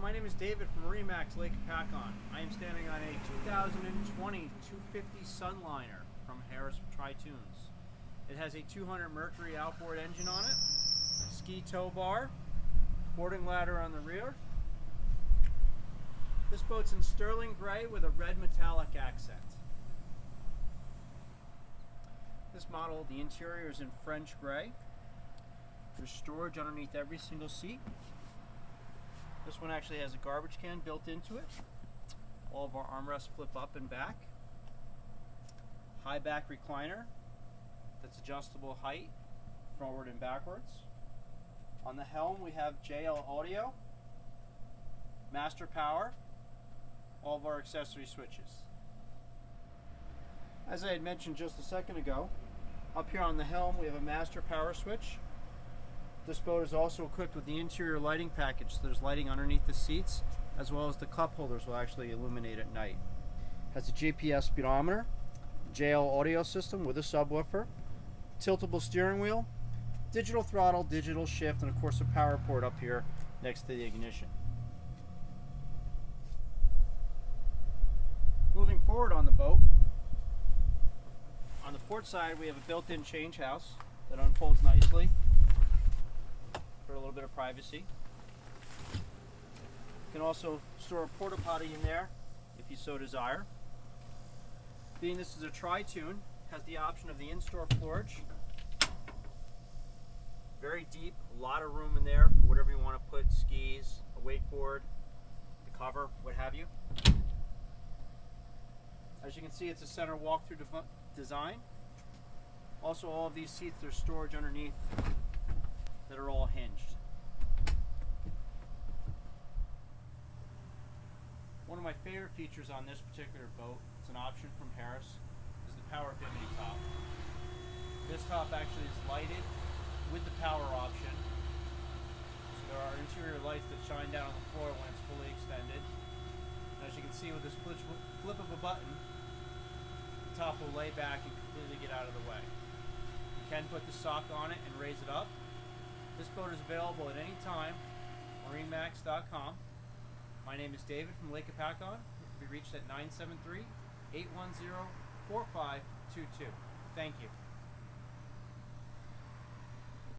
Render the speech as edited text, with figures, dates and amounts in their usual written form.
My name is David from MarineMax Lake Hopatcong. I am standing on a 2020 250 Sunliner from Harris Tri-Tunes. It has a 200 Mercury outboard engine on it, ski tow bar, boarding ladder on the rear. This boat's in sterling gray with a red metallic accent. This model, the interior is in French gray. There's storage underneath every single seat. This one actually has a garbage can built into it. All of our armrests flip up and back. High back recliner that's adjustable height, forward and backwards. On the helm we have JL audio, master power, all of our accessory switches. As I had mentioned just a second ago, up here on the helm we have a master power switch. This boat is also equipped with the interior lighting package, so there's lighting underneath the seats, as well as the cup holders will actually illuminate at night. Has a GPS speedometer, JL audio system with a subwoofer, tiltable steering wheel, digital throttle, digital shift, and of course a power port up here next to the ignition. Moving forward on the boat, on the port side we have a built-in change house that unfolds nicely for a little bit of privacy. You can also store a porta potty in there if you so desire. Being this is a tri-tune, has the option of the in-store floorage. Very deep, a lot of room in there for whatever you want to put, skis, a wakeboard, the cover, what have you. As you can see, it's a center walk-through design. Also, all of these seats, there's storage underneath that are all hinged. One of my favorite features on this particular boat, it's an option from Harris, is the power bimini top. This top actually is lighted with the power option. So there are interior lights that shine down on the floor when it's fully extended. And as you can see with this flip of a button, the top will lay back and completely get out of the way. You can put the sock on it and raise it up. This boat is available at any time, MarineMax.com. My name is David from Lake Hopatcong. It can be reached at 973-810-4522. Thank you.